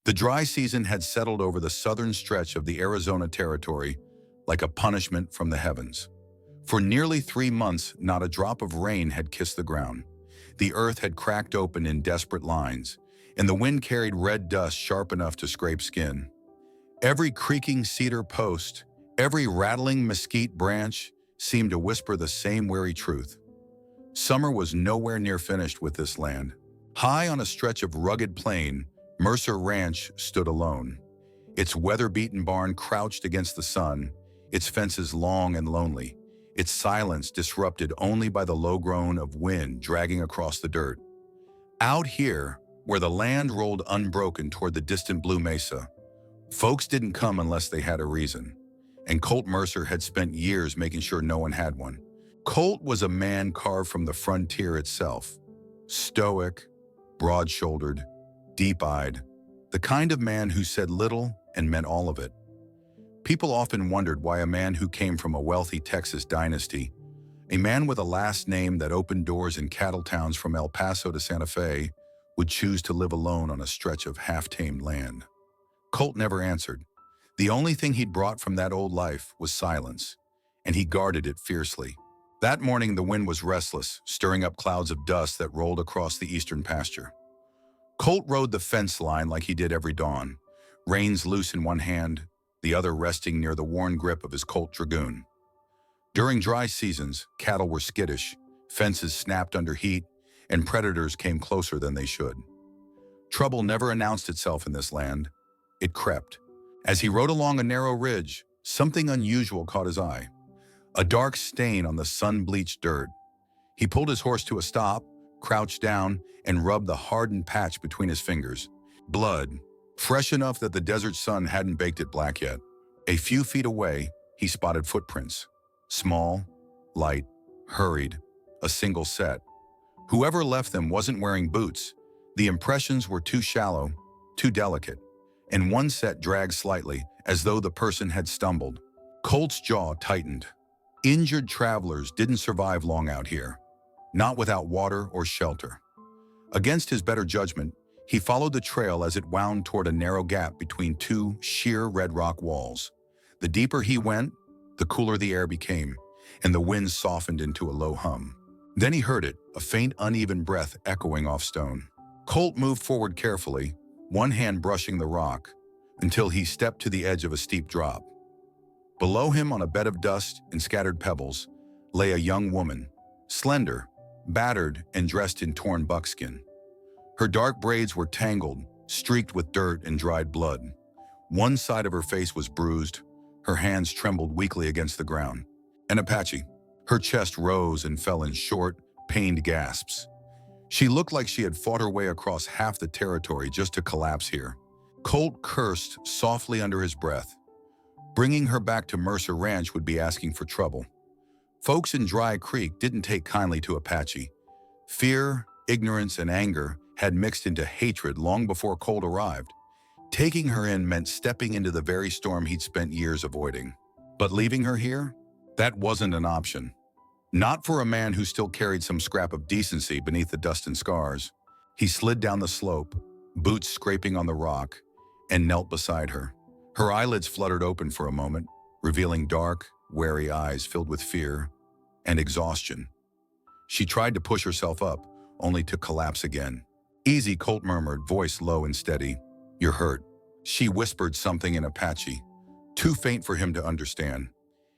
The dry season had settled over the southern stretch of the Arizona territory like a punishment from the heavens. For nearly 3 months, not a drop of rain had kissed the ground. The earth had cracked open in desperate lines, and the wind carried red dust sharp enough to scrape skin. Every creaking cedar post, every rattling mesquite branch seemed to whisper the same weary truth. Summer was nowhere near finished with this land. High on a stretch of rugged plain, Mercer Ranch stood alone. Its weather-beaten barn crouched against the sun, its fences long and lonely, its silence disrupted only by the low groan of wind dragging across the dirt. Out here, where the land rolled unbroken toward the distant Blue Mesa, folks didn't come unless they had a reason, and Colt Mercer had spent years making sure no one had one. Colt was a man carved from the frontier itself, stoic, broad-shouldered, deep-eyed, the kind of man who said little and meant all of it. People often wondered why a man who came from a wealthy Texas dynasty, a man with a last name that opened doors in cattle towns from El Paso to Santa Fe, would choose to live alone on a stretch of half-tamed land. Colt never answered. The only thing he'd brought from that old life was silence, and he guarded it fiercely. That morning, the wind was restless, stirring up clouds of dust that rolled across the eastern pasture. Colt rode the fence line like he did every dawn, reins loose in one hand, the other resting near the worn grip of his Colt Dragoon. During dry seasons, cattle were skittish, fences snapped under heat, and predators came closer than they should. Trouble never announced itself in this land. It crept. As he rode along a narrow ridge, something unusual caught his eye. A dark stain on the sun-bleached dirt. He pulled his horse to a stop, crouched down, and rubbed the hardened patch between his fingers. Blood, fresh enough that the desert sun hadn't baked it black yet. A few feet away, he spotted footprints. Small, light, hurried, a single set. Whoever left them wasn't wearing boots. The impressions were too shallow, too delicate, and one set dragged slightly, as though the person had stumbled. Colt's jaw tightened. Injured travelers didn't survive long out here, not without water or shelter. Against his better judgment, he followed the trail as it wound toward a narrow gap between two sheer red rock walls. The deeper he went, the cooler the air became, and the wind softened into a low hum. Then he heard it, a faint, uneven breath echoing off stone. Colt moved forward carefully, one hand brushing the rock, until he stepped to the edge of a steep drop. Below him, on a bed of dust and scattered pebbles, lay a young woman, slender, battered, and dressed in torn buckskin. Her dark braids were tangled, streaked with dirt and dried blood. One side of her face was bruised, her hands trembled weakly against the ground. An Apache. Her chest rose and fell in short, pained gasps. She looked like she had fought her way across half the territory just to collapse here. Colt cursed softly under his breath. Bringing her back to Mercer Ranch would be asking for trouble. Folks in Dry Creek didn't take kindly to Apache. Fear, ignorance, and anger had mixed into hatred long before Colt arrived. Taking her in meant stepping into the very storm he'd spent years avoiding. But leaving her here? That wasn't an option. Not for a man who still carried some scrap of decency beneath the dust and scars. He slid down the slope, boots scraping on the rock, and knelt beside her. Her eyelids fluttered open for a moment, revealing dark, wary eyes filled with fear and exhaustion. She tried to push herself up, only to collapse again. "Easy," Colt murmured, voice low and steady. "You're hurt." She whispered something in Apache, too faint for him to understand.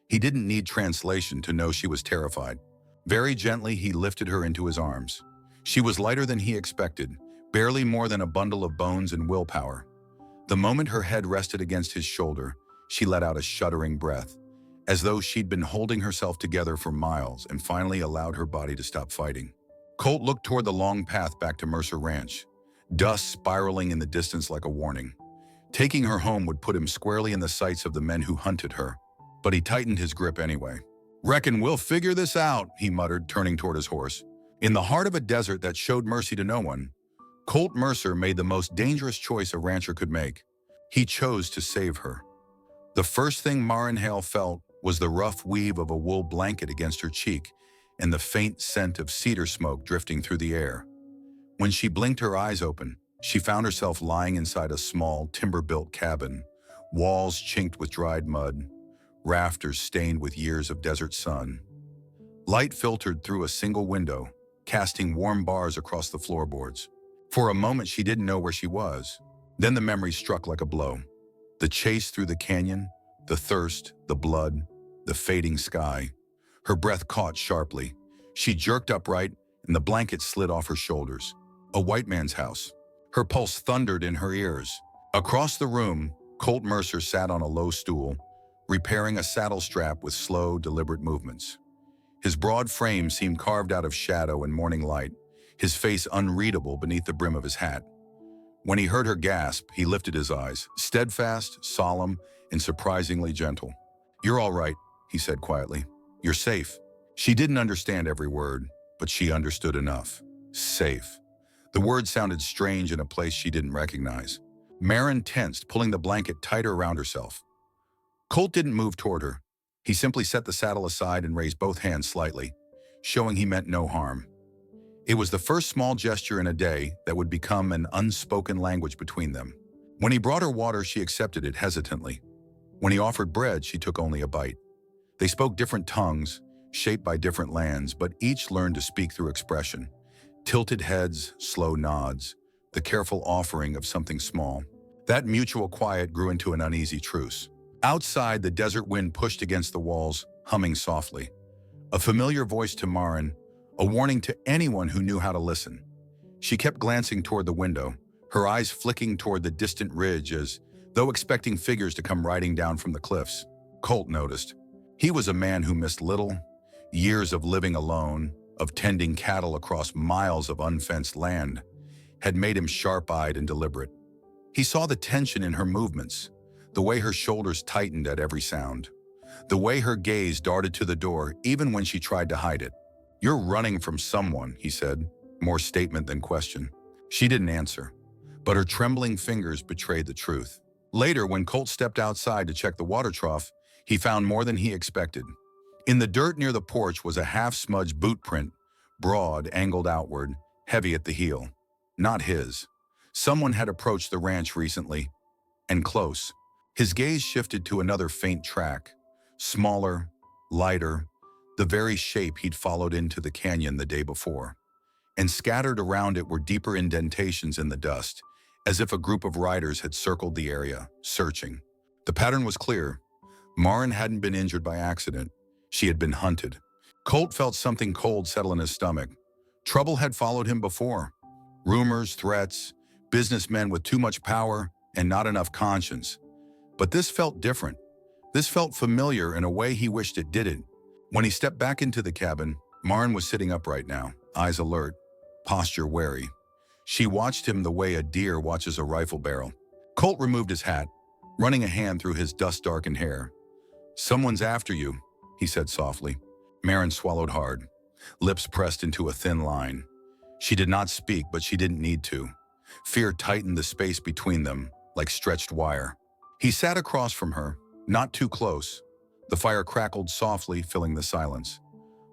He didn't need translation to know she was terrified. Very gently, he lifted her into his arms. She was lighter than he expected, barely more than a bundle of bones and willpower. The moment her head rested against his shoulder, she let out a shuddering breath, as though she'd been holding herself together for miles and finally allowed her body to stop fighting. Colt looked toward the long path back to Mercer Ranch, dust spiraling in the distance like a warning. Taking her home would put him squarely in the sights of the men who hunted her, but he tightened his grip anyway. "Reckon we'll figure this out," he muttered, turning toward his horse. In the heart of a desert that showed mercy to no one, Colt Mercer made the most dangerous choice a rancher could make. He chose to save her. The first thing Maren Hale felt was the rough weave of a wool blanket against her cheek and the faint scent of cedar smoke drifting through the air. When she blinked her eyes open, She found herself lying inside a small, timber-built cabin, walls chinked with dried mud, rafters stained with years of desert sun. Light filtered through a single window, casting warm bars across the floorboards. For a moment, she didn't know where she was. Then the memory struck like a blow. The chase through the canyon, the thirst, the blood, the fading sky. Her breath caught sharply. She jerked upright, and the blanket slid off her shoulders. A white man's house. Her pulse thundered in her ears. Across the room, Colt Mercer sat on a low stool, repairing a saddle strap with slow, deliberate movements. His broad frame seemed carved out of shadow and morning light, his face unreadable beneath the brim of his hat. When he heard her gasp, he lifted his eyes, steadfast, solemn, and surprisingly gentle. "You're all right," he said quietly. "You're safe." She didn't understand every word, but she understood enough. Safe. The word sounded strange in a place she didn't recognize. Maren tensed, pulling the blanket tighter around herself. Colt didn't move toward her. He simply set the saddle aside and raised both hands slightly, showing he meant no harm. It was the first small gesture in a day that would become an unspoken language between them. When he brought her water, she accepted it hesitantly. When he offered bread, she took only a bite. They spoke different tongues, shaped by different lands, but each learned to speak through expression. Tilted heads, slow nods, the careful offering of something small. That mutual quiet grew into an uneasy truce. Outside, the desert wind pushed against the walls, humming softly. A familiar voice to Maren, a warning to anyone who knew how to listen. She kept glancing toward the window, her eyes flicking toward the distant ridge as though expecting figures to come riding down from the cliffs. Colt noticed. He was a man who missed little. Years of living alone, of tending cattle across miles of unfenced land, had made him sharp-eyed and deliberate. He saw the tension in her movements, the way her shoulders tightened at every sound, the way her gaze darted to the door even when she tried to hide it. "You're running from someone," he said, more statement than question. She didn't answer, but her trembling fingers betrayed the truth. Later, when Colt stepped outside to check the water trough, he found more than he expected. In the dirt near the porch was a half-smudged boot print, broad, angled outward, heavy at the heel. Not his. Someone had approached the ranch recently, and close. His gaze shifted to another faint track, smaller, lighter, the very shape he'd followed into the canyon the day before. And scattered around it were deeper indentations in the dust, as if a group of riders had circled the area, searching. The pattern was clear. Maren hadn't been injured by accident. She had been hunted. Colt felt something cold settle in his stomach. Trouble had followed him before. Rumors, threats, businessmen with too much power and not enough conscience. But this felt different. This felt familiar in a way he wished it didn't. When he stepped back into the cabin, Maren was sitting upright now, eyes alert, posture wary. She watched him the way a deer watches a rifle barrel. Colt removed his hat, running a hand through his dust-darkened hair. "Someone's after you," he said softly. Maren swallowed hard, lips pressed into a thin line. She did not speak, but she didn't need to. Fear tightened the space between them, like stretched wire. He sat across from her, not too close. The fire crackled softly, filling the silence.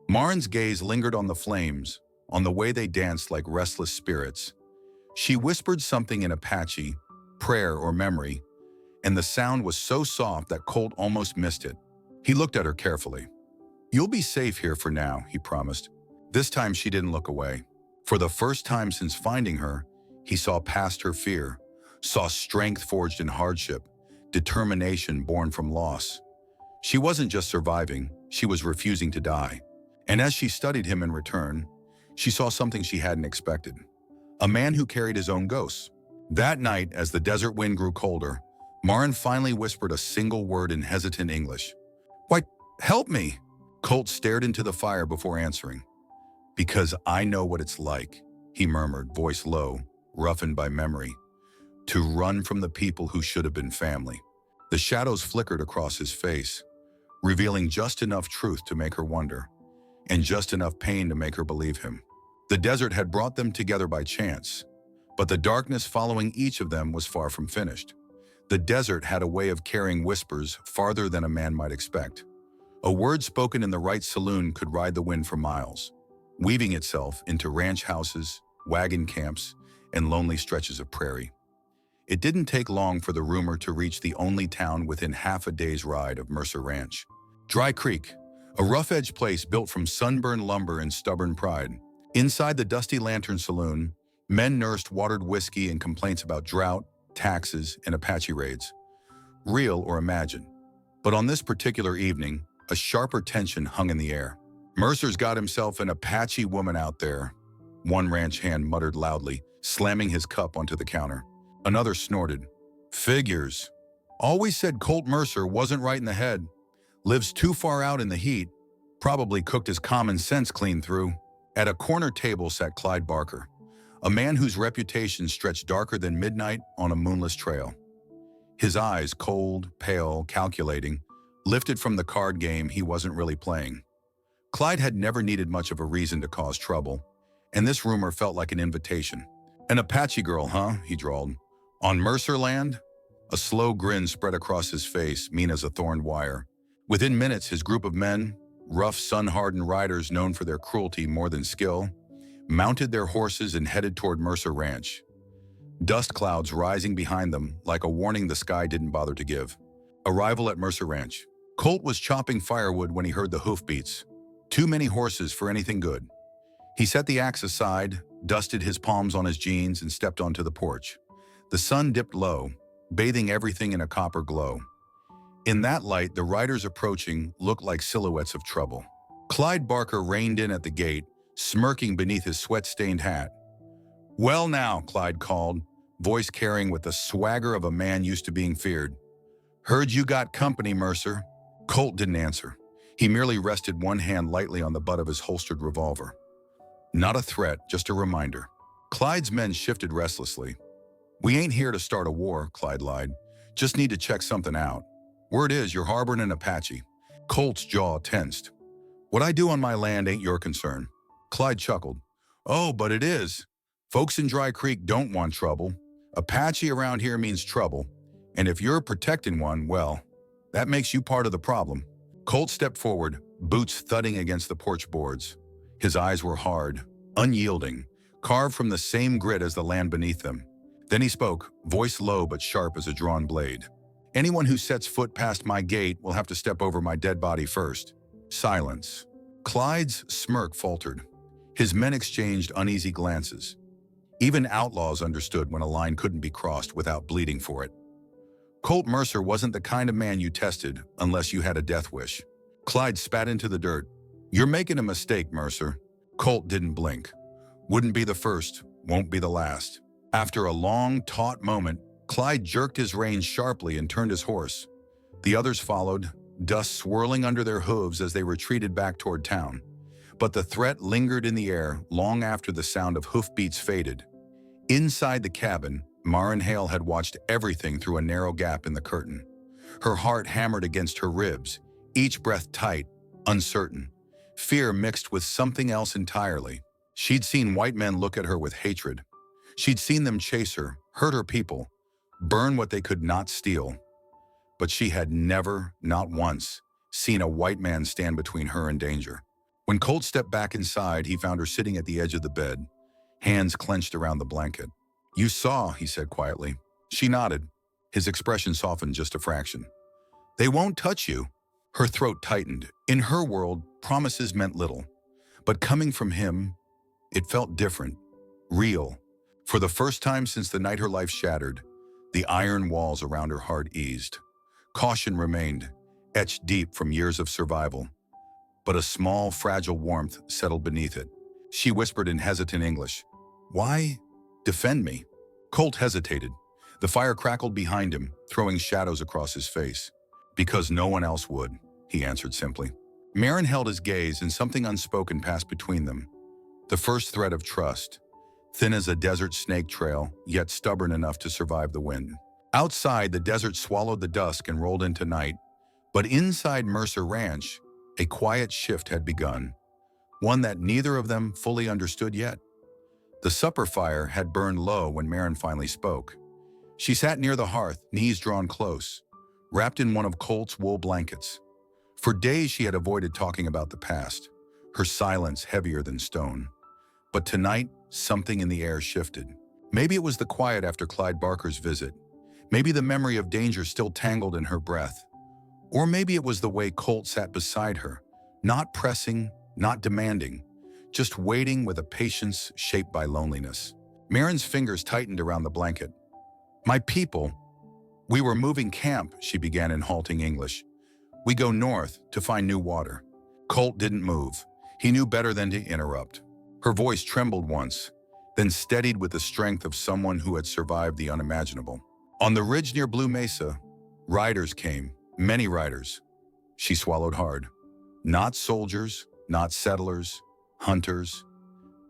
Maren's gaze lingered on the flames, on the way they danced like restless spirits. She whispered something in Apache, prayer or memory, and the sound was so soft that Colt almost missed it. He looked at her carefully. "You'll be safe here for now," he promised. This time she didn't look away. For the first time since finding her, he saw past her fear, saw strength forged in hardship, determination born from loss. She wasn't just surviving, she was refusing to die. And as she studied him in return, she saw something she hadn't expected. A man who carried his own ghosts. That night, as the desert wind grew colder, Maren finally whispered a single word in hesitant English. "Why, help me!" Colt stared into the fire before answering. "Because I know what it's like," he murmured, voice low, roughened by memory. "To run from the people who should have been family." The shadows flickered across his face, revealing just enough truth to make her wonder, and just enough pain to make her believe him. The desert had brought them together by chance, but the darkness following each of them was far from finished. The desert had a way of carrying whispers farther than a man might expect. A word spoken in the right saloon could ride the wind for miles, weaving itself into ranch houses, wagon camps, and lonely stretches of prairie. It didn't take long for the rumor to reach the only town within half a day's ride of Mercer Ranch. Dry Creek, a rough-edged place built from sunburned lumber and stubborn pride. Inside the dusty lantern saloon, men nursed watered whiskey and complaints about drought, taxes, and Apache raids. Real or imagined. But on this particular evening, a sharper tension hung in the air. "Mercer's got himself an Apache woman out there," one ranch hand muttered loudly, slamming his cup onto the counter. Another snorted. "Figures. Always said Colt Mercer wasn't right in the head. Lives too far out in the heat. Probably cooked his common sense clean through." At a corner table sat Clyde Barker, a man whose reputation stretched darker than midnight on a moonless trail. His eyes, cold, pale, calculating, lifted from the card game he wasn't really playing. Clyde had never needed much of a reason to cause trouble, and this rumor felt like an invitation. "An Apache girl, huh?" he drawled. "On Mercer land?" A slow grin spread across his face, mean as a thorned wire. Within minutes, his group of men, rough, sun-hardened riders known for their cruelty more than skill, mounted their horses and headed toward Mercer Ranch. Dust clouds rising behind them, like a warning the sky didn't bother to give. Arrival at Mercer Ranch. Colt was chopping firewood when he heard the hoofbeats. Too many horses for anything good. He set the axe aside, dusted his palms on his jeans, and stepped onto the porch. The sun dipped low, bathing everything in a copper glow. In that light, the riders approaching looked like silhouettes of trouble. Clyde Barker reined in at the gate, smirking beneath his sweat-stained hat. "Well now," Clyde called, voice carrying with the swagger of a man used to being feared. "Heard you got company, Mercer." Colt didn't answer. He merely rested one hand lightly on the butt of his holstered revolver. Not a threat, just a reminder. Clyde's men shifted restlessly. "We ain't here to start a war," Clyde lied. "Just need to check something out. Word is you're harboring an Apache." Colt's jaw tensed. "What I do on my land ain't your concern." Clyde chuckled. "Oh, but it is. Folks in Dry Creek don't want trouble. Apache around here means trouble. And if you're protecting one, well, that makes you part of the problem." Colt stepped forward, boots thudding against the porch boards. His eyes were hard, unyielding, carved from the same grit as the land beneath them. Then he spoke, voice low but sharp as a drawn blade. "Anyone who sets foot past my gate will have to step over my dead body first." Silence. Clyde's smirk faltered. His men exchanged uneasy glances. Even outlaws understood when a line couldn't be crossed without bleeding for it. Colt Mercer wasn't the kind of man you tested unless you had a death wish. Clyde spat into the dirt. "You're making a mistake, Mercer." Colt didn't blink. "Wouldn't be the first, won't be the last." After a long, taut moment, Clyde jerked his reins sharply and turned his horse. The others followed, dust swirling under their hooves as they retreated back toward town. But the threat lingered in the air long after the sound of hoofbeats faded. Inside the cabin, Maren Hale had watched everything through a narrow gap in the curtain. Her heart hammered against her ribs, each breath tight, uncertain. Fear mixed with something else entirely. She'd seen white men look at her with hatred. She'd seen them chase her, hurt her people, burn what they could not steal. But she had never, not once, seen a white man stand between her and danger. When Colt stepped back inside, he found her sitting at the edge of the bed, hands clenched around the blanket. "You saw," he said quietly. She nodded. His expression softened just a fraction. "They won't touch you." Her throat tightened. In her world, promises meant little. But coming from him, it felt different, real. For the first time since the night her life shattered, the iron walls around her heart eased. Caution remained, etched deep from years of survival. But a small, fragile warmth settled beneath it. She whispered in hesitant English, "Why defend me?" Colt hesitated. The fire crackled behind him, throwing shadows across his face. "Because no one else would," he answered simply. Maren held his gaze, and something unspoken passed between them. The first thread of trust, thin as a desert snake trail, yet stubborn enough to survive the wind. Outside, the desert swallowed the dusk and rolled into night. But inside Mercer Ranch, a quiet shift had begun, one that neither of them fully understood yet. The supper fire had burned low when Maren finally spoke. She sat near the hearth, knees drawn close, wrapped in one of Colt's wool blankets. For days she had avoided talking about the past, her silence heavier than stone. But tonight, something in the air shifted. Maybe it was the quiet after Clyde Barker's visit. Maybe the memory of danger still tangled in her breath. Or maybe it was the way Colt sat beside her, not pressing, not demanding, just waiting with a patience shaped by loneliness. Maren's fingers tightened around the blanket. "My people, we were moving camp," she began in halting English. "We go north to find new water." Colt didn't move. He knew better than to interrupt. Her voice trembled once, then steadied with the strength of someone who had survived the unimaginable. "On the ridge near Blue Mesa, riders came, many riders." She swallowed hard. "Not soldiers, not settlers, hunters,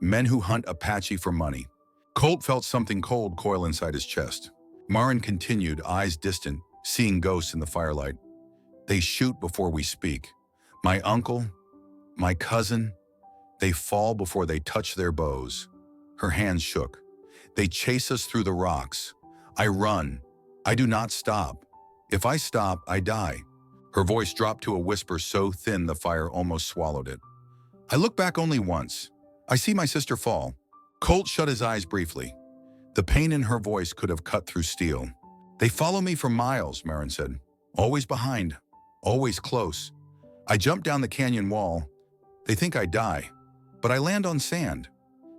men who hunt Apache for money." Colt felt something cold coil inside his chest. Maren continued, eyes distant, seeing ghosts in the firelight. "They shoot before we speak. My uncle, my cousin, they fall before they touch their bows." Her hands shook. "They chase us through the rocks. I run. I do not stop. If I stop, I die." Her voice dropped to a whisper so thin the fire almost swallowed it. "I look back only once. I see my sister fall." Colt shut his eyes briefly. The pain in her voice could have cut through steel. "They follow me for miles," Maren said. "Always behind, always close. I jump down the canyon wall. They think I die, but I land on sand."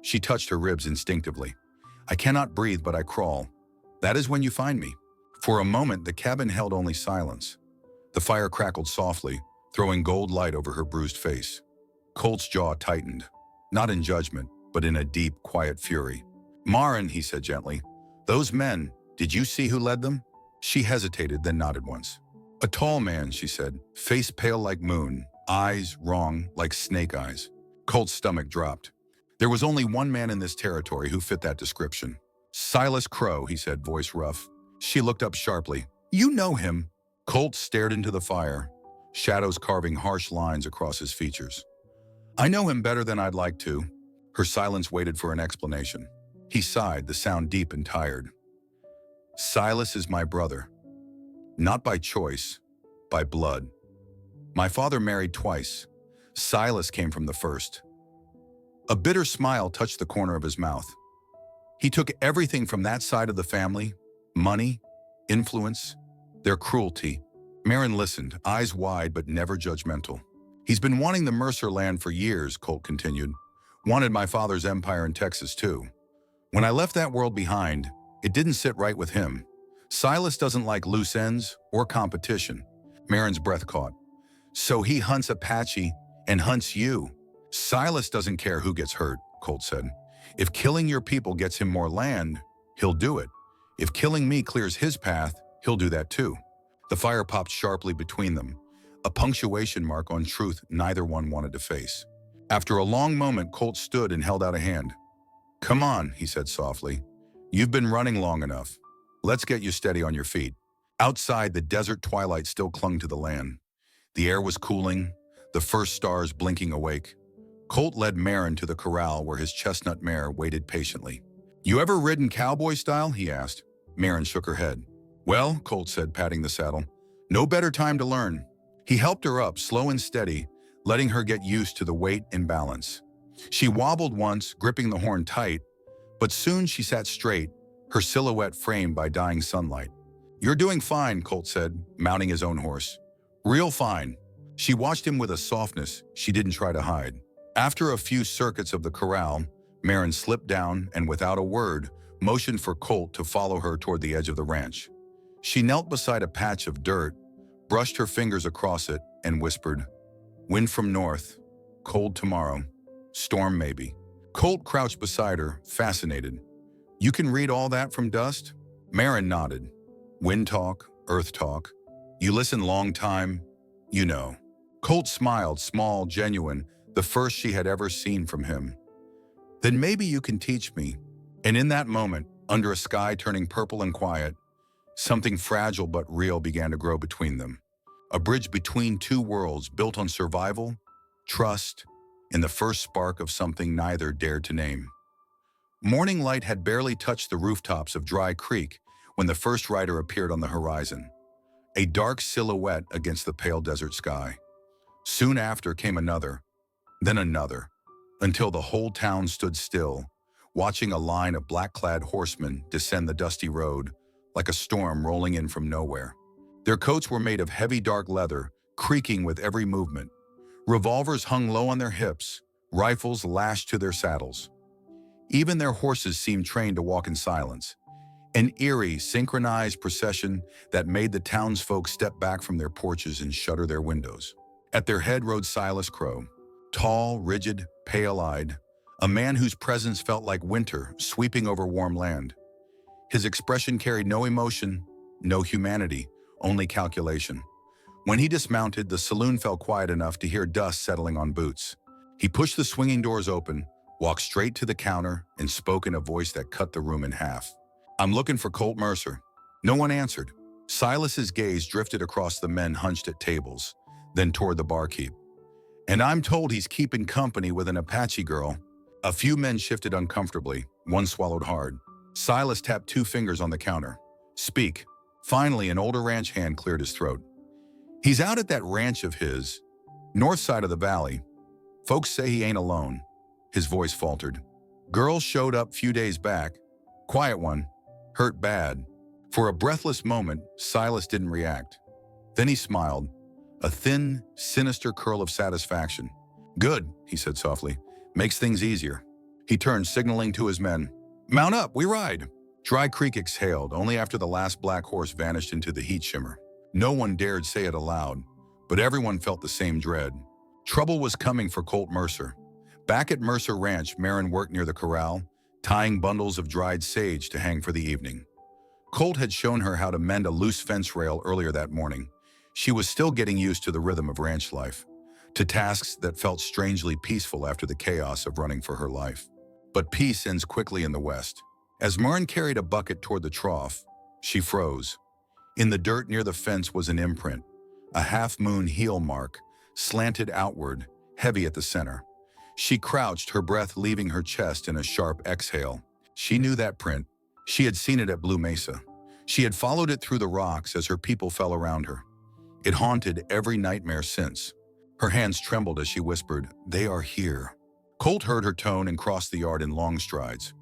She touched her ribs instinctively. "I cannot breathe, but I crawl. That is when you find me." For a moment, the cabin held only silence. The fire crackled softly, throwing gold light over her bruised face. Colt's jaw tightened, not in judgment, but in a deep, quiet fury. "Maren," he said gently, "those men, did you see who led them?" She hesitated, then nodded once. "A tall man," she said, "face pale like moon, eyes wrong like snake eyes." Colt's stomach dropped. There was only one man in this territory who fit that description. "Silas Crow," he said, voice rough. She looked up sharply. "You know him." Colt stared into the fire, shadows carving harsh lines across his features. "I know him better than I'd like to." Her silence waited for an explanation. He sighed, the sound deep and tired. "Silas is my brother. Not by choice, by blood. My father married twice. Silas came from the first." A bitter smile touched the corner of his mouth. "He took everything from that side of the family, money, influence, their cruelty." Maren listened, eyes wide but never judgmental. "He's been wanting the Mercer land for years," Colt continued. "Wanted my father's empire in Texas too. When I left that world behind, it didn't sit right with him. Silas doesn't like loose ends or competition." Maren's breath caught. "So he hunts Apache and hunts you." "Silas doesn't care who gets hurt," Colt said. "If killing your people gets him more land, he'll do it. If killing me clears his path, he'll do that too." The fire popped sharply between them, a punctuation mark on truth neither one wanted to face. After a long moment, Colt stood and held out a hand. "Come on," he said softly. "You've been running long enough. Let's get you steady on your feet." Outside, the desert twilight still clung to the land. The air was cooling, the first stars blinking awake. Colt led Maren to the corral where his chestnut mare waited patiently. "You ever ridden cowboy style?" he asked. Maren shook her head. "Well," Colt said, patting the saddle, "no better time to learn." He helped her up, slow and steady, letting her get used to the weight and balance. She wobbled once, gripping the horn tight, but soon she sat straight, her silhouette framed by dying sunlight. "You're doing fine," Colt said, mounting his own horse. "Real fine." She watched him with a softness she didn't try to hide. After a few circuits of the corral, Maren slipped down and without a word, motioned for Colt to follow her toward the edge of the ranch. She knelt beside a patch of dirt, brushed her fingers across it, and whispered, "Wind from north, cold tomorrow, storm maybe." Colt crouched beside her, fascinated. "You can read all that from dust?" Maren nodded. "Wind talk, earth talk. You listen long time, you know." Colt smiled, small, genuine, the first she had ever seen from him. "Then maybe you can teach me." And in that moment, under a sky turning purple and quiet, something fragile but real began to grow between them. A bridge between two worlds built on survival, trust, and the first spark of something neither dared to name. Morning light had barely touched the rooftops of Dry Creek when the first rider appeared on the horizon, a dark silhouette against the pale desert sky. Soon after came another, then another, until the whole town stood still, watching a line of black-clad horsemen descend the dusty road like a storm rolling in from nowhere. Their coats were made of heavy dark leather, creaking with every movement. Revolvers hung low on their hips, rifles lashed to their saddles. Even their horses seemed trained to walk in silence, an eerie, synchronized procession that made the townsfolk step back from their porches and shutter their windows. At their head rode Silas Crow, tall, rigid, pale-eyed, a man whose presence felt like winter sweeping over warm land. His expression carried no emotion, no humanity, only calculation. When he dismounted, the saloon felt quiet enough to hear dust settling on boots. He pushed the swinging doors open, walked straight to the counter, and spoke in a voice that cut the room in half. "I'm looking for Colt Mercer." No one answered. Silas's gaze drifted across the men hunched at tables, then toward the barkeep. "And I'm told he's keeping company with an Apache girl." A few men shifted uncomfortably, one swallowed hard. Silas tapped 2 fingers on the counter. "Speak." Finally, an older ranch hand cleared his throat. "He's out at that ranch of his, north side of the valley. Folks say he ain't alone." His voice faltered. "Girl showed up few days back. Quiet one. Hurt bad." For a breathless moment, Silas didn't react. Then he smiled, a thin, sinister curl of satisfaction. "Good," he said softly. "Makes things easier." He turned, signaling to his men. "Mount up, we ride." Dry Creek exhaled, only after the last black horse vanished into the heat shimmer. No one dared say it aloud, but everyone felt the same dread. Trouble was coming for Colt Mercer. Back at Mercer Ranch, Maren worked near the corral, tying bundles of dried sage to hang for the evening. Colt had shown her how to mend a loose fence rail earlier that morning. She was still getting used to the rhythm of ranch life, to tasks that felt strangely peaceful after the chaos of running for her life. But peace ends quickly in the West. As Maren carried a bucket toward the trough, she froze. In the dirt near the fence was an imprint, a half-moon heel mark, slanted outward, heavy at the center. She crouched, her breath leaving her chest in a sharp exhale. She knew that print. She had seen it at Blue Mesa. She had followed it through the rocks as her people fell around her. It haunted every nightmare since. Her hands trembled as she whispered, "They are here." Colt heard her tone and crossed the yard in long strides.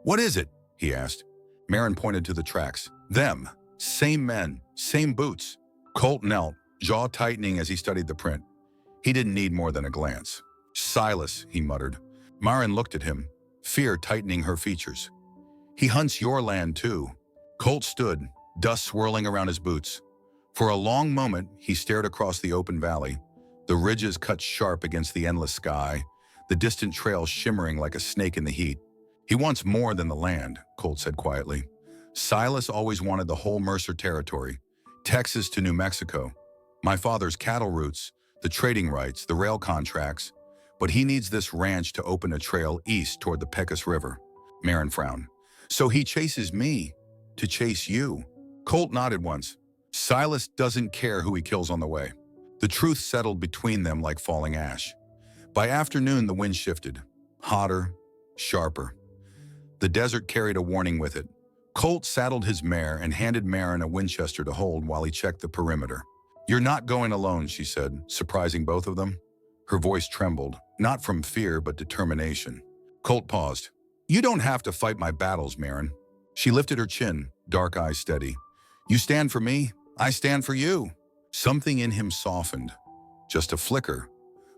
"What is it?" he asked. Maren pointed to the tracks. "Them. Same men, same boots." Colt knelt, jaw tightening as he studied the print. He didn't need more than a glance. "Silas," he muttered. Maren looked at him, fear tightening her features. "He hunts your land too." Colt stood, dust swirling around his boots. For a long moment, he stared across the open valley, the ridges cut sharp against the endless sky, the distant trail shimmering like a snake in the heat. "He wants more than the land," Colt said quietly. "Silas always wanted the whole Mercer territory, Texas to New Mexico. My father's cattle routes, the trading rights, the rail contracts, but he needs this ranch to open a trail east toward the Pecos River." Maren frowned. "So he chases me to chase you." Colt nodded once. "Silas doesn't care who he kills on the way." The truth settled between them like falling ash. By afternoon, the wind shifted, hotter, sharper. The desert carried a warning with it. Colt saddled his mare and handed Maren a Winchester to hold while he checked the perimeter. "You're not going alone," she said, surprising both of them. Her voice trembled, not from fear but determination. Colt paused. "You don't have to fight my battles, Maren." She lifted her chin, dark eyes steady. "You stand for me, I stand for you." Something in him softened, just a flicker,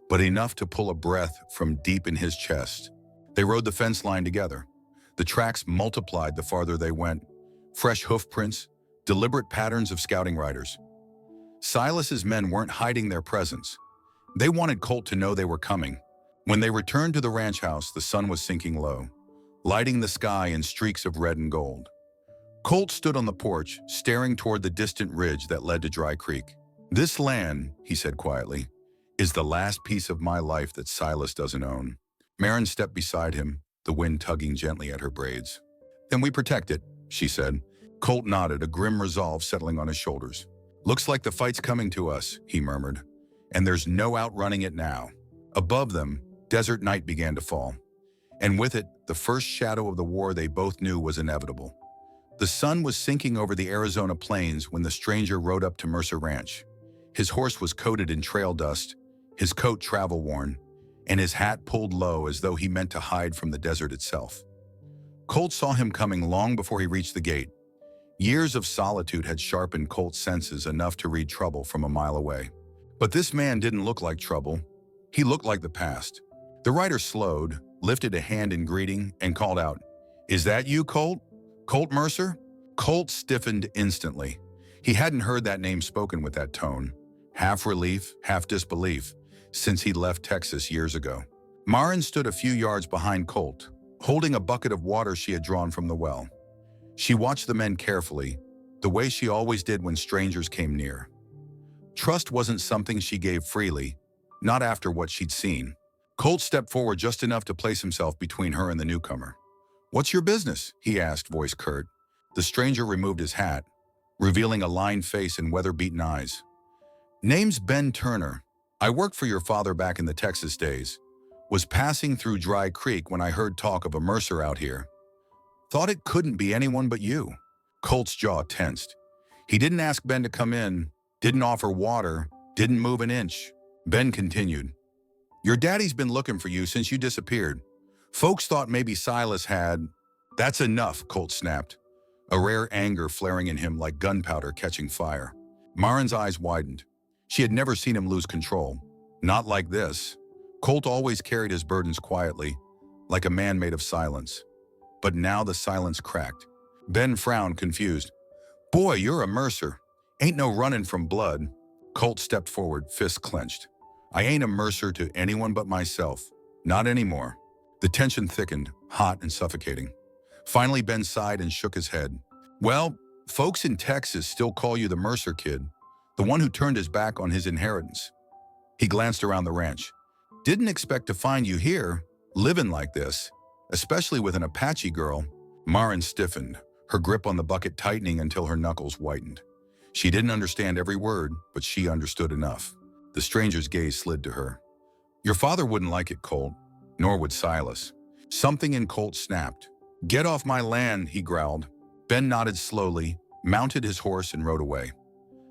but enough to pull a breath from deep in his chest. They rode the fence line together. The tracks multiplied the farther they went. Fresh hoof prints, deliberate patterns of scouting riders. Silas's men weren't hiding their presence. They wanted Colt to know they were coming. When they returned to the ranch house, the sun was sinking low, lighting the sky in streaks of red and gold. Colt stood on the porch, staring toward the distant ridge that led to Dry Creek. "This land," he said quietly, "is the last piece of my life that Silas doesn't own." Maren stepped beside him, the wind tugging gently at her braids. "Then we protect it," she said. Colt nodded, a grim resolve settling on his shoulders. "Looks like the fight's coming to us," he murmured, "and there's no outrunning it now." Above them, desert night began to fall, and with it, the first shadow of the war they both knew was inevitable. The sun was sinking over the Arizona plains when the stranger rode up to Mercer Ranch. His horse was coated in trail dust, his coat travel-worn, and his hat pulled low as though he meant to hide from the desert itself. Colt saw him coming long before he reached the gate. Years of solitude had sharpened Colt's senses enough to read trouble from a mile away. But this man didn't look like trouble. He looked like the past. The rider slowed, lifted a hand in greeting, and called out, "Is that you, Colt? Colt Mercer?" Colt stiffened instantly. He hadn't heard that name spoken with that tone, half relief, half disbelief, since he'd left Texas years ago. Maren stood a few yards behind Colt, holding a bucket of water she had drawn from the well. She watched the men carefully, the way she always did when strangers came near. Trust wasn't something she gave freely, not after what she'd seen. Colt stepped forward just enough to place himself between her and the newcomer. "What's your business?" he asked, voice curt. The stranger removed his hat, revealing a lined face and weather-beaten eyes. "Name's Ben Turner. I worked for your father back in the Texas days. Was passing through Dry Creek when I heard talk of a Mercer out here. Thought it couldn't be anyone but you." Colt's jaw tensed. He didn't ask Ben to come in, didn't offer water, didn't move an inch. Ben continued, "Your daddy's been looking for you since you disappeared. Folks thought maybe Silas had—" "That's enough," Colt snapped, a rare anger flaring in him like gunpowder catching fire. Maren's eyes widened. She had never seen him lose control. Not like this. Colt always carried his burdens quietly, like a man made of silence. But now the silence cracked. Ben frowned, confused. "Boy, you're a Mercer. Ain't no running from blood." Colt stepped forward, fists clenched. "I ain't a Mercer to anyone but myself. Not anymore." The tension thickened, hot and suffocating. Finally, Ben sighed and shook his head. "Well, folks in Texas still call you the Mercer kid, the one who turned his back on his inheritance." He glanced around the ranch. "Didn't expect to find you here, living like this, especially with an Apache girl." Maren stiffened, her grip on the bucket tightening until her knuckles whitened. She didn't understand every word, but she understood enough. The stranger's gaze slid to her. "Your father wouldn't like it, Colt, nor would Silas." Something in Colt snapped. "Get off my land," he growled. Ben nodded slowly, mounted his horse, and rode away.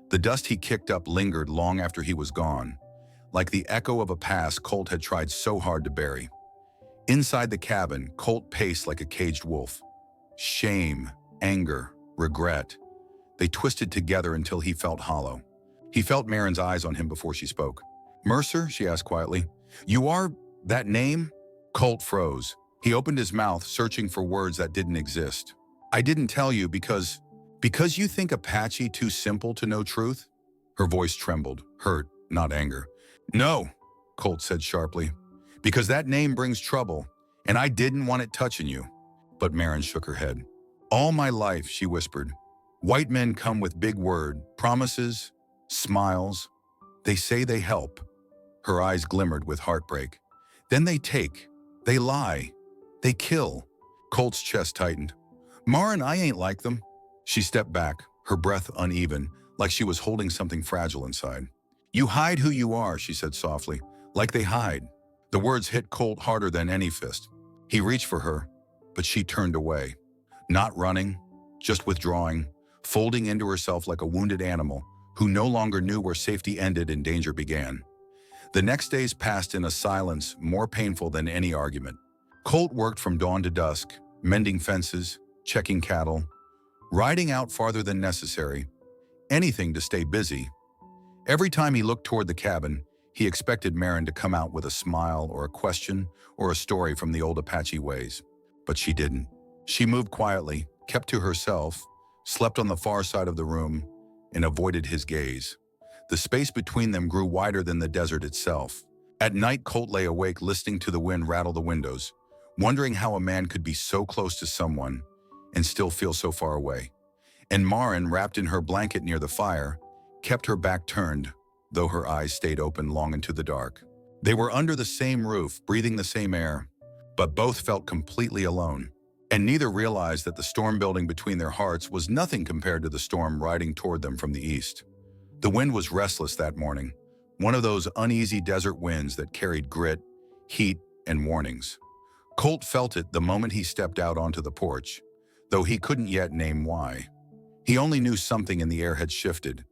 The dust he kicked up lingered long after he was gone, like the echo of a past Colt had tried so hard to bury. Inside the cabin, Colt paced like a caged wolf. Shame, anger, regret. They twisted together until he felt hollow. He felt Maren's eyes on him before she spoke. "Mercer?" she asked quietly. "You are that name?" Colt froze. He opened his mouth, searching for words that didn't exist. "I didn't tell you because you think Apache too simple to know truth?" Her voice trembled, hurt, not anger. "No," Colt said sharply, "because that name brings trouble, and I didn't want it touching you." But Maren shook her head. "All my life," she whispered, "white men come with big word, promises, smiles. They say they help." Her eyes glimmered with heartbreak. "Then they take, they lie, they kill." Colt's chest tightened. "Maren, I ain't like them." She stepped back, her breath uneven, like she was holding something fragile inside. "You hide who you are," she said softly, "like they hide." The words hit Colt harder than any fist. He reached for her, but she turned away. Not running, just withdrawing, folding into herself like a wounded animal who no longer knew where safety ended and danger began. The next days passed in a silence more painful than any argument. Colt worked from dawn to dusk, mending fences, checking cattle, riding out farther than necessary, anything to stay busy. Every time he looked toward the cabin, he expected Maren to come out with a smile or a question or a story from the old Apache ways. But she didn't. She moved quietly, kept to herself, slept on the far side of the room, and avoided his gaze. The space between them grew wider than the desert itself. At night, Colt lay awake listening to the wind rattle the windows, wondering how a man could be so close to someone and still feel so far away. And Maren, wrapped in her blanket near the fire, kept her back turned, though her eyes stayed open long into the dark. They were under the same roof, breathing the same air, but both felt completely alone. And neither realized that the storm building between their hearts was nothing compared to the storm riding toward them from the east. The wind was restless that morning, one of those uneasy desert winds that carried grit, heat, and warnings. Colt felt it the moment he stepped out onto the porch, though he couldn't yet name why. He only knew something in the air had shifted,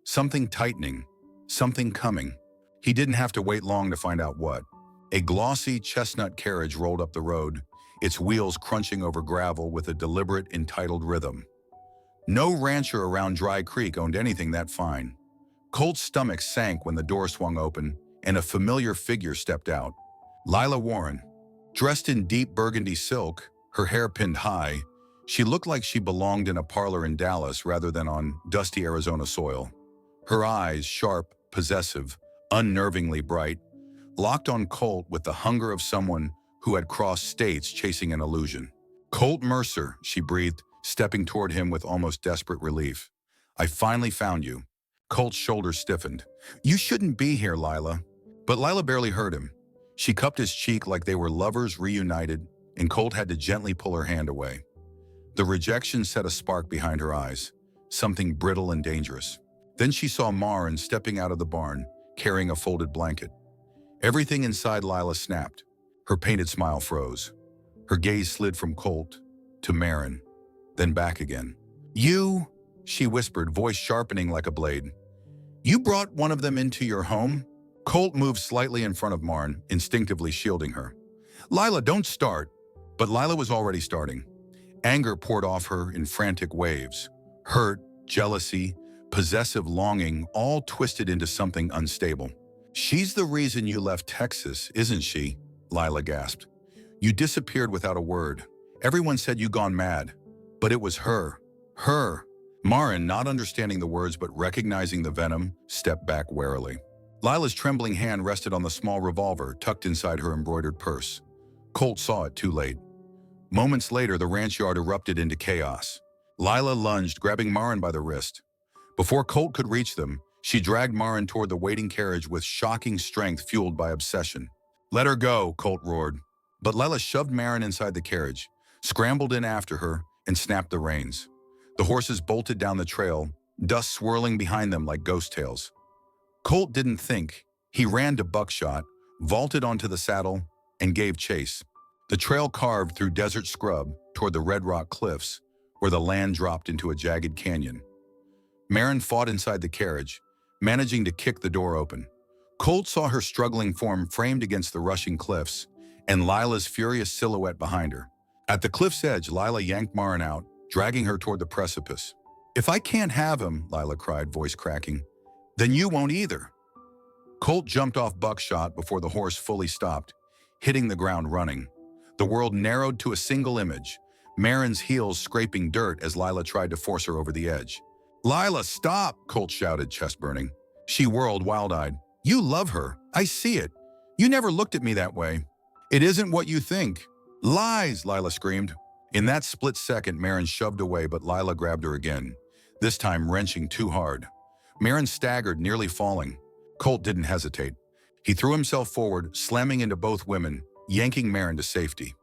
something tightening, something coming. He didn't have to wait long to find out what. A glossy chestnut carriage rolled up the road, its wheels crunching over gravel with a deliberate, entitled rhythm. No rancher around Dry Creek owned anything that fine. Colt's stomach sank when the door swung open and a familiar figure stepped out. Lila Warren. Dressed in deep burgundy silk, her hair pinned high, she looked like she belonged in a parlor in Dallas rather than on dusty Arizona soil. Her eyes, sharp, possessive, unnervingly bright, locked on Colt with the hunger of someone who had crossed states chasing an illusion. "Colt Mercer," she breathed, stepping toward him with almost desperate relief. "I finally found you." Colt's shoulders stiffened. "You shouldn't be here, Lila." But Lila barely heard him. She cupped his cheek like they were lovers reunited, and Colt had to gently pull her hand away. The rejection set a spark behind her eyes, something brittle and dangerous. Then she saw Maren stepping out of the barn, carrying a folded blanket. Everything inside Lila snapped. Her painted smile froze. Her gaze slid from Colt to Maren, then back again. "You," she whispered, voice sharpening like a blade. "You brought one of them into your home?" Colt moved slightly in front of Maren, instinctively shielding her. "Lila, don't start." But Lila was already starting. Anger poured off her in frantic waves. Hurt, jealousy, possessive longing, all twisted into something unstable. "She's the reason you left Texas, isn't she?" Lila gasped. "You disappeared without a word. Everyone said you gone mad. But it was her. Her." Maren, not understanding the words but recognizing the venom, stepped back warily. Lila's trembling hand rested on the small revolver tucked inside her embroidered purse. Colt saw it too late. Moments later, the ranch yard erupted into chaos. Lila lunged, grabbing Maren by the wrist. Before Colt could reach them, she dragged Maren toward the waiting carriage with shocking strength fueled by obsession. "Let her go," Colt roared. But Lila shoved Maren inside the carriage, scrambled in after her, and snapped the reins. The horses bolted down the trail, dust swirling behind them like ghost tails. Colt didn't think. He ran to buckshot, vaulted onto the saddle, and gave chase. The trail carved through desert scrub toward the Red Rock Cliffs, where the land dropped into a jagged canyon. Maren fought inside the carriage, managing to kick the door open. Colt saw her struggling form framed against the rushing cliffs, and Lila's furious silhouette behind her. At the cliff's edge, Lila yanked Maren out, dragging her toward the precipice. "If I can't have him," Lila cried, voice cracking, "then you won't either." Colt jumped off buckshot before the horse fully stopped, hitting the ground running. The world narrowed to a single image, Maren's heels scraping dirt as Lila tried to force her over the edge. "Lila, stop!" Colt shouted, chest burning. She whirled, wild-eyed. "You love her. I see it. You never looked at me that way." "It isn't what you think." "Lies!" Lila screamed. In that split second, Maren shoved away, but Lila grabbed her again, this time wrenching too hard. Maren staggered, nearly falling. Colt didn't hesitate. He threw himself forward, slamming into both women, yanking Maren to safety.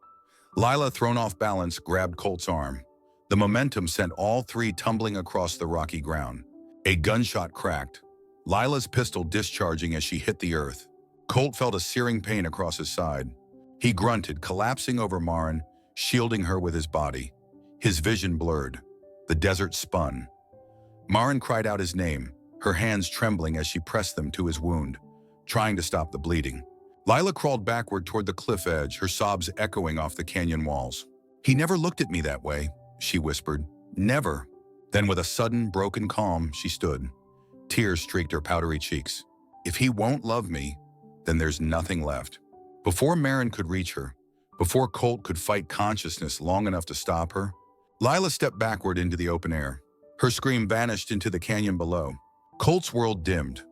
Lila, thrown off balance, grabbed Colt's arm. The momentum sent all three tumbling across the rocky ground. A gunshot cracked, Lila's pistol discharging as she hit the earth. Colt felt a searing pain across his side. He grunted, collapsing over Maren, shielding her with his body. His vision blurred. The desert spun. Maren cried out his name, her hands trembling as she pressed them to his wound, trying to stop the bleeding. Lila crawled backward toward the cliff edge, her sobs echoing off the canyon walls. "He never looked at me that way," she whispered. "Never." Then with a sudden, broken calm, she stood. Tears streaked her powdery cheeks. "If he won't love me, then there's nothing left." Before Maren could reach her, before Colt could fight consciousness long enough to stop her, Lila stepped backward into the open air. Her scream vanished into the canyon below. Colt's world dimmed.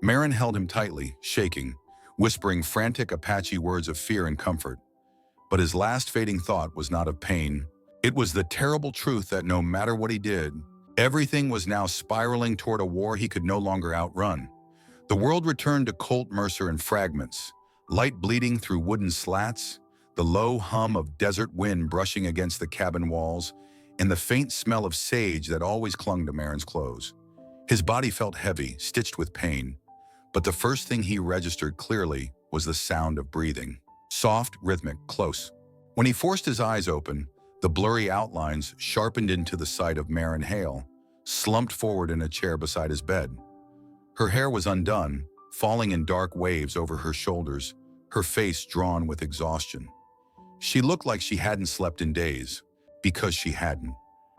Maren held him tightly, shaking, whispering frantic Apache words of fear and comfort. But his last fading thought was not of pain. It was the terrible truth that no matter what he did, everything was now spiraling toward a war he could no longer outrun. The world returned to Colt Mercer in fragments, light bleeding through wooden slats, the low hum of desert wind brushing against the cabin walls, and the faint smell of sage that always clung to Maren's clothes. His body felt heavy, stitched with pain, but the first thing he registered clearly was the sound of breathing. Soft, rhythmic, close. When he forced his eyes open, the blurry outlines sharpened into the sight of Maren Hale, slumped forward in a chair beside his bed. Her hair was undone, falling in dark waves over her shoulders, her face drawn with exhaustion. She looked like she hadn't slept in days, because she hadn't.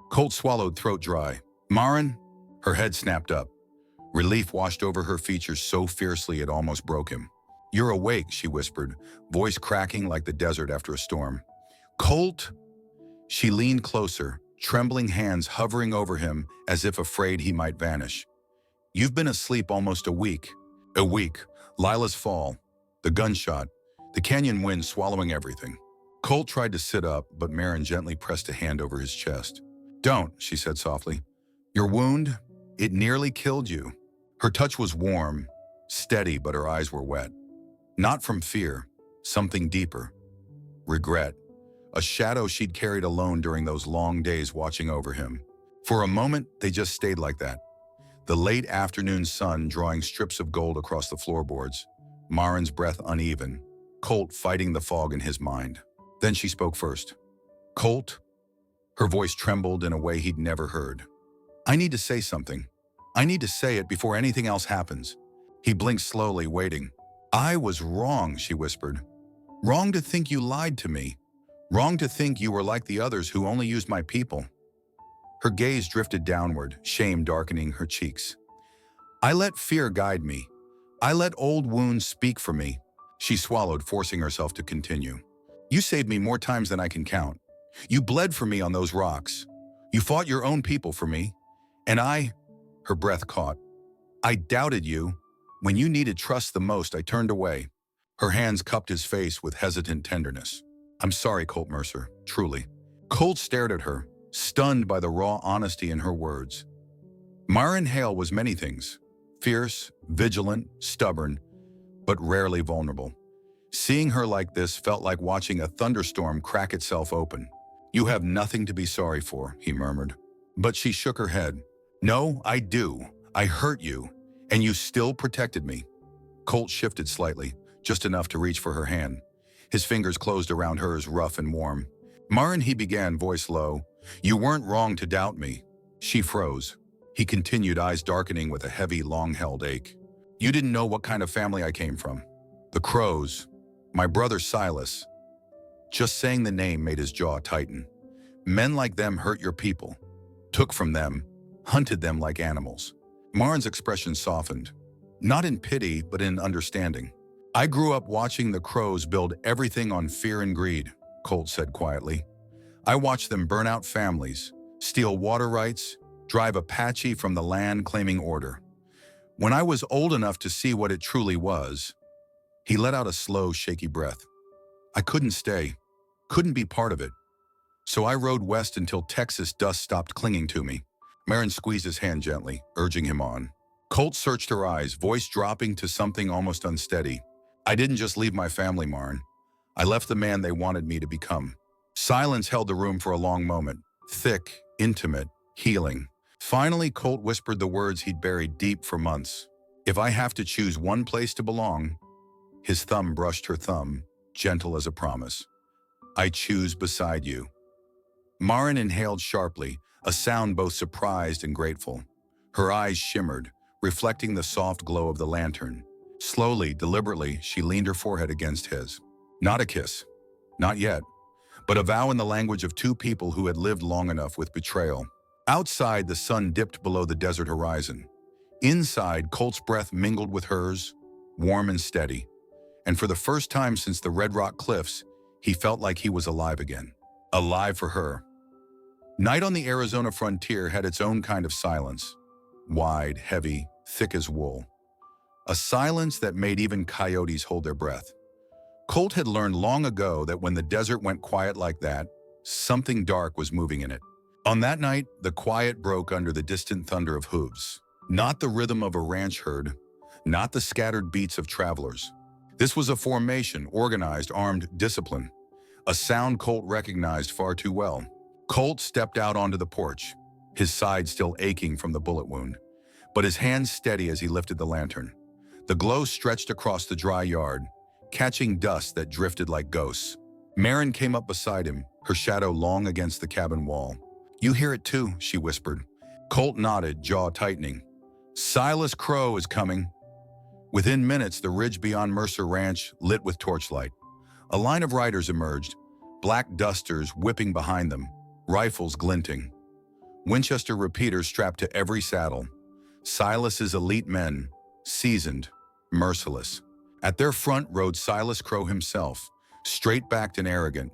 Colt swallowed throat dry. Maren? Her head snapped up. Relief washed over her features so fiercely it almost broke him. You're awake, she whispered, voice cracking like the desert after a storm. Colt? She leaned closer, trembling hands hovering over him as if afraid he might vanish. You've been asleep almost a week. A week. Lila's fall. The gunshot. The canyon wind swallowing everything. Colt tried to sit up, but Maren gently pressed a hand over his chest. Don't, she said softly. Your wound, it nearly killed you. Her touch was warm, steady, but her eyes were wet. Not from fear, something deeper. Regret. A shadow she'd carried alone during those long days watching over him. For a moment, they just stayed like that. The late afternoon sun drawing strips of gold across the floorboards, Maren's breath uneven, Colt fighting the fog in his mind. Then she spoke first. Colt? Her voice trembled in a way he'd never heard. I need to say something. I need to say it before anything else happens. He blinked slowly, waiting. I was wrong, she whispered. Wrong to think you lied to me. Wrong to think you were like the others who only used my people. Her gaze drifted downward, shame darkening her cheeks. I let fear guide me. I let old wounds speak for me. She swallowed, forcing herself to continue. You saved me more times than I can count. You bled for me on those rocks. You fought your own people for me. And her breath caught. I doubted you. When you needed trust the most, I turned away. Her hands cupped his face with hesitant tenderness. I'm sorry, Colt Mercer, truly. Colt stared at her, stunned by the raw honesty in her words. Maren Hale was many things. Fierce, vigilant, stubborn, but rarely vulnerable. Seeing her like this felt like watching a thunderstorm crack itself open. You have nothing to be sorry for, he murmured. But she shook her head. No, I do. I hurt you, and you still protected me. Colt shifted slightly, just enough to reach for her hand. His fingers closed around hers, rough and warm. Maren, he began, voice low. You weren't wrong to doubt me. She froze. He continued, eyes darkening with a heavy, long-held ache. You didn't know what kind of family I came from. The Crows. My brother Silas. Just saying the name made his jaw tighten. Men like them hurt your people. Took from them. Hunted them like animals. Maren's expression softened. Not in pity, but in understanding. I grew up watching the Crows build everything on fear and greed, Colt said quietly. I watched them burn out families, steal water rights, drive Apache from the land claiming order. When I was old enough to see what it truly was, he let out a slow, shaky breath. I couldn't stay, couldn't be part of it. So I rode west until Texas dust stopped clinging to me. Maren squeezed his hand gently, urging him on. Colt searched her eyes, voice dropping to something almost unsteady. I didn't just leave my family, Maren. I left the man they wanted me to become. Silence held the room for a long moment, thick, intimate, healing. Finally, Colt whispered the words he'd buried deep for months. If I have to choose one place to belong, his thumb brushed her thumb, gentle as a promise. I choose beside you. Maren inhaled sharply, a sound both surprised and grateful. Her eyes shimmered, reflecting the soft glow of the lantern. Slowly, deliberately, she leaned her forehead against his. Not a kiss. Not yet. But a vow in the language of two people who had lived long enough with betrayal. Outside, the sun dipped below the desert horizon. Inside, Colt's breath mingled with hers, warm and steady. And for the first time since the Red Rock Cliffs, he felt like he was alive again. Alive for her. Night on the Arizona frontier had its own kind of silence. Wide, heavy, thick as wool. A silence that made even coyotes hold their breath. Colt had learned long ago that when the desert went quiet like that, something dark was moving in it. On that night, the quiet broke under the distant thunder of hooves. Not the rhythm of a ranch herd, not the scattered beats of travelers. This was a formation, organized, armed, discipline. A sound Colt recognized far too well. Colt stepped out onto the porch, his side still aching from the bullet wound, but his hands steady as he lifted the lantern. The glow stretched across the dry yard, catching dust that drifted like ghosts. Maren came up beside him, her shadow long against the cabin wall. You hear it too, she whispered. Colt nodded, jaw tightening. Silas Crow is coming. Within minutes, the ridge beyond Mercer Ranch lit with torchlight. A line of riders emerged, black dusters whipping behind them, rifles glinting. Winchester repeaters strapped to every saddle. Silas's elite men, seasoned, merciless. At their front rode Silas Crow himself, straight-backed and arrogant,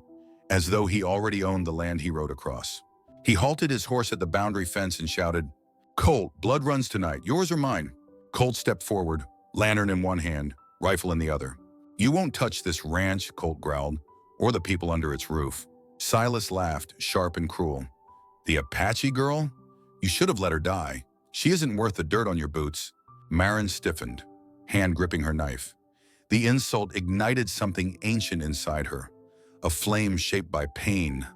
as though he already owned the land he rode across. He halted his horse at the boundary fence and shouted, "Colt, blood runs tonight, yours or mine?" Colt stepped forward, lantern in one hand, rifle in the other. "You won't touch this ranch," Colt growled, "or the people under its roof." Silas laughed, sharp and cruel. "The Apache girl? You should have let her die. She isn't worth the dirt on your boots." Maren stiffened, hand gripping her knife. The insult ignited something ancient inside her, a flame shaped by pain,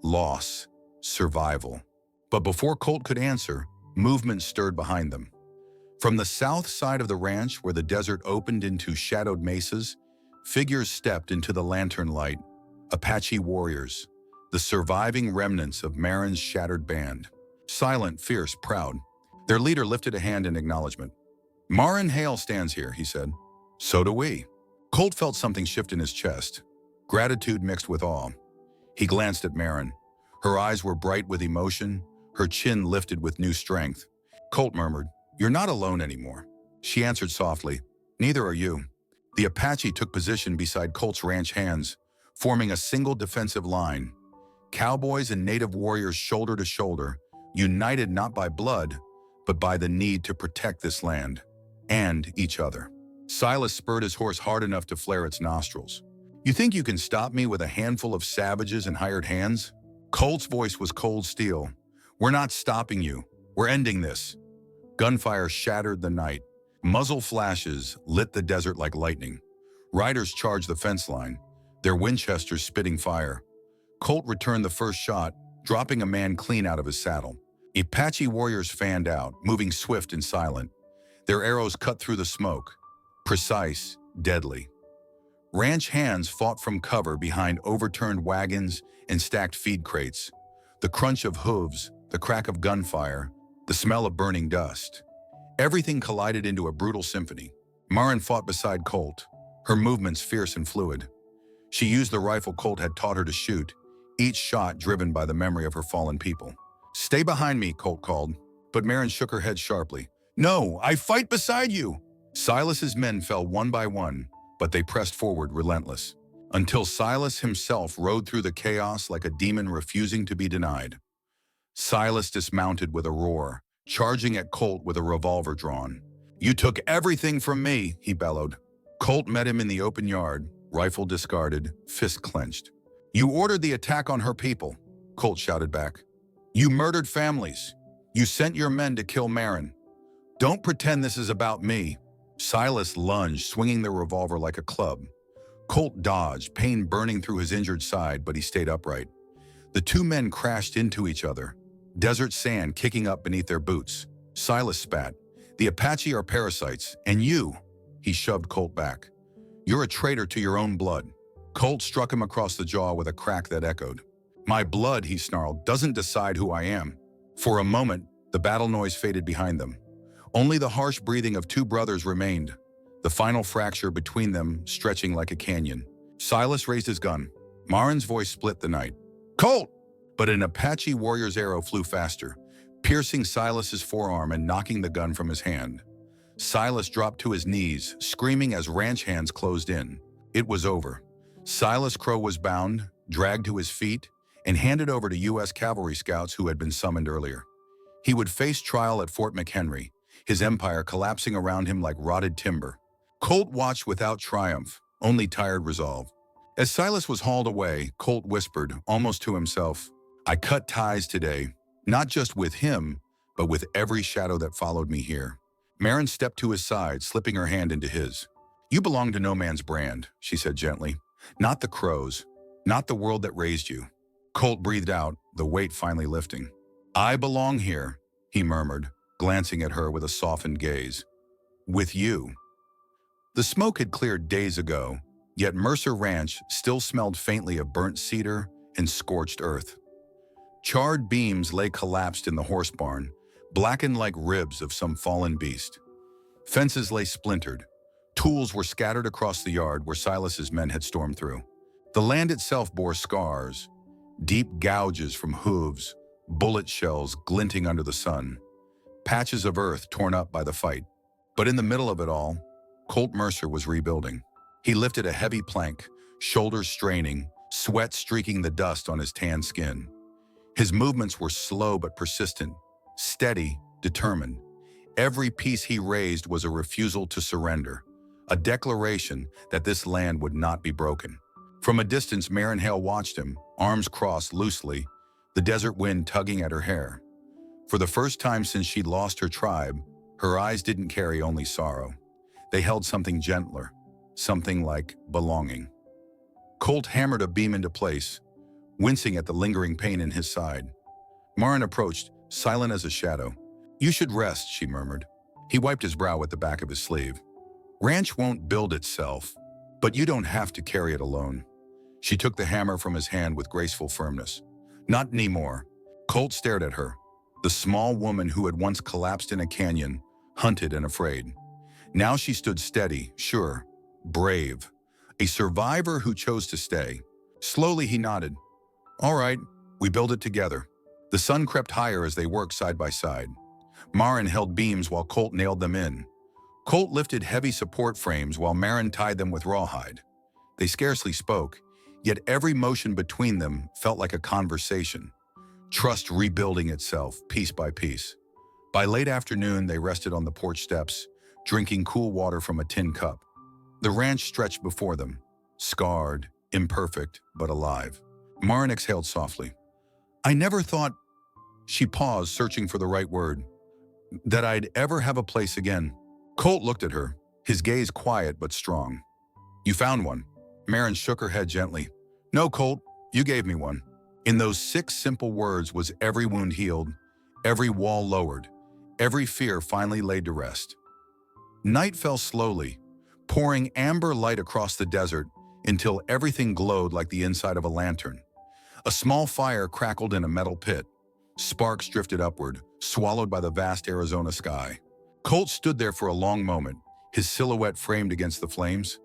loss, survival. But before Colt could answer, movement stirred behind them. From the south side of the ranch, where the desert opened into shadowed mesas, figures stepped into the lantern light. Apache warriors, the surviving remnants of Maren's shattered band. Silent, fierce, proud. Their leader lifted a hand in acknowledgement. "Maren Hale stands here," he said. "So do we." Colt felt something shift in his chest, gratitude mixed with awe. He glanced at Maren. Her eyes were bright with emotion, her chin lifted with new strength. Colt murmured, "You're not alone anymore." She answered softly, "Neither are you." The Apache took position beside Colt's ranch hands, forming a single defensive line. Cowboys and native warriors shoulder to shoulder, united not by blood, but by the need to protect this land and each other. Silas spurred his horse hard enough to flare its nostrils. "You think you can stop me with a handful of savages and hired hands?" Colt's voice was cold steel. "We're not stopping you. We're ending this." Gunfire shattered the night. Muzzle flashes lit the desert like lightning. Riders charged the fence line, their Winchesters spitting fire. Colt returned the first shot, dropping a man clean out of his saddle. Apache warriors fanned out, moving swift and silent. Their arrows cut through the smoke, precise, deadly. Ranch hands fought from cover behind overturned wagons and stacked feed crates. The crunch of hooves, the crack of gunfire, the smell of burning dust. Everything collided into a brutal symphony. Maren fought beside Colt, her movements fierce and fluid. She used the rifle Colt had taught her to shoot, each shot driven by the memory of her fallen people. "Stay behind me," Colt called, but Maren shook her head sharply. "No, I fight beside you!" Silas's men fell one by one, but they pressed forward relentless, until Silas himself rode through the chaos like a demon refusing to be denied. Silas dismounted with a roar, charging at Colt with a revolver drawn. "You took everything from me," he bellowed. Colt met him in the open yard, rifle discarded, fist clenched. "You ordered the attack on her people," Colt shouted back. "You murdered families. You sent your men to kill Maren. Don't pretend this is about me." Silas lunged, swinging the revolver like a club. Colt dodged, pain burning through his injured side, but he stayed upright. The two men crashed into each other, desert sand kicking up beneath their boots. Silas spat. "The Apache are parasites, and you," he shoved Colt back. "You're a traitor to your own blood." Colt struck him across the jaw with a crack that echoed. "My blood," he snarled, "doesn't decide who I am." For a moment, the battle noise faded behind them. Only the harsh breathing of two brothers remained, the final fracture between them stretching like a canyon. Silas raised his gun. Maren's voice split the night. "Colt!" But an Apache warrior's arrow flew faster, piercing Silas's forearm and knocking the gun from his hand. Silas dropped to his knees, screaming as ranch hands closed in. It was over. Silas Crow was bound, dragged to his feet, and handed over to U.S. cavalry scouts who had been summoned earlier. He would face trial at Fort McHenry, his empire collapsing around him like rotted timber. Colt watched without triumph, only tired resolve. As Silas was hauled away, Colt whispered, almost to himself, "I cut ties today, not just with him, but with every shadow that followed me here." Maren stepped to his side, slipping her hand into his. "You belong to no man's brand," she said gently. "Not the Crows, not the world that raised you." Colt breathed out, the weight finally lifting. "I belong here," he murmured, glancing at her with a softened gaze. "With you." The smoke had cleared days ago, yet Mercer Ranch still smelled faintly of burnt cedar and scorched earth. Charred beams lay collapsed in the horse barn, blackened like ribs of some fallen beast. Fences lay splintered. Tools were scattered across the yard where Silas's men had stormed through. The land itself bore scars, deep gouges from hooves, bullet shells glinting under the sun, patches of earth torn up by the fight. But in the middle of it all, Colt Mercer was rebuilding. He lifted a heavy plank, shoulders straining, sweat streaking the dust on his tan skin. His movements were slow but persistent, steady, determined. Every piece he raised was a refusal to surrender, a declaration that this land would not be broken. From a distance, Maren Hale watched him, arms crossed loosely, the desert wind tugging at her hair. For the first time since she'd lost her tribe, her eyes didn't carry only sorrow. They held something gentler, something like belonging. Colt hammered a beam into place, wincing at the lingering pain in his side. Maren approached, silent as a shadow. "You should rest," she murmured. He wiped his brow with the back of his sleeve. "Ranch won't build itself, but you don't have to carry it alone." She took the hammer from his hand with graceful firmness. "Not anymore." Colt stared at her, the small woman who had once collapsed in a canyon, hunted and afraid. Now she stood steady, sure, brave, a survivor who chose to stay. Slowly he nodded. "All right, we build it together." The sun crept higher as they worked side by side. Maren held beams while Colt nailed them in. Colt lifted heavy support frames while Maren tied them with rawhide. They scarcely spoke, yet every motion between them felt like a conversation. Trust rebuilding itself, piece by piece. By late afternoon, they rested on the porch steps, drinking cool water from a tin cup. The ranch stretched before them, scarred, imperfect, but alive. Maren exhaled softly. "I never thought," she paused, searching for the right word, "that I'd ever have a place again." Colt looked at her, his gaze quiet but strong. "You found one." Maren shook her head gently. "No, Colt, you gave me one." In those 6 simple words was every wound healed, every wall lowered, every fear finally laid to rest. Night fell slowly, pouring amber light across the desert until everything glowed like the inside of a lantern. A small fire crackled in a metal pit. Sparks drifted upward, swallowed by the vast Arizona sky. Colt stood there for a long moment, his silhouette framed against the flames.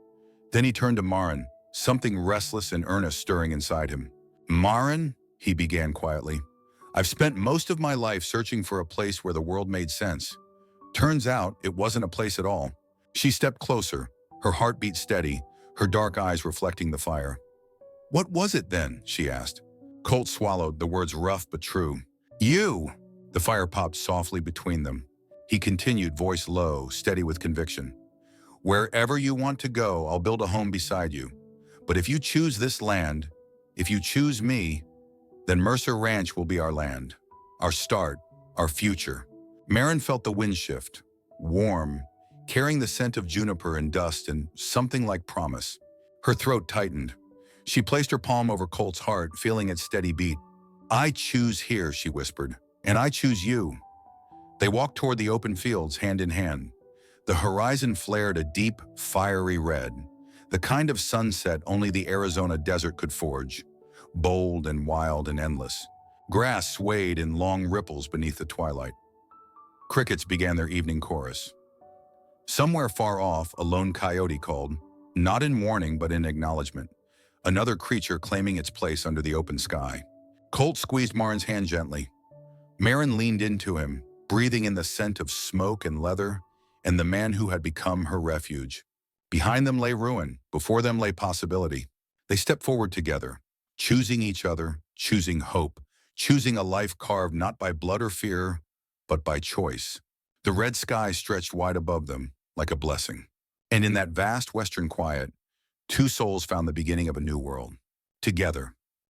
Then he turned to Maren, something restless and earnest stirring inside him. "Maren," he began quietly, "I've spent most of my life searching for a place where the world made sense. Turns out it wasn't a place at all." She stepped closer, her heartbeat steady, her dark eyes reflecting the fire. "What was it then?" she asked. Colt swallowed, the words rough but true. "You!" The fire popped softly between them. He continued, voice low, steady with conviction. "Wherever you want to go, I'll build a home beside you. But if you choose this land, if you choose me, then Mercer Ranch will be our land, our start, our future." Maren felt the wind shift, warm, carrying the scent of juniper and dust and something like promise. Her throat tightened. She placed her palm over Colt's heart, feeling its steady beat. "I choose here," she whispered, "and I choose you." They walked toward the open fields, hand in hand. The horizon flared a deep, fiery red, the kind of sunset only the Arizona desert could forge, bold and wild and endless. Grass swayed in long ripples beneath the twilight. Crickets began their evening chorus. Somewhere far off, a lone coyote called, not in warning but in acknowledgement, another creature claiming its place under the open sky. Colt squeezed Maren's hand gently. Maren leaned into him, breathing in the scent of smoke and leather, and the man who had become her refuge. Behind them lay ruin, before them lay possibility. They stepped forward together, choosing each other, choosing hope, choosing a life carved not by blood or fear, but by choice. The red sky stretched wide above them, like a blessing. And in that vast western quiet, 2 souls found the beginning of a new world. Together.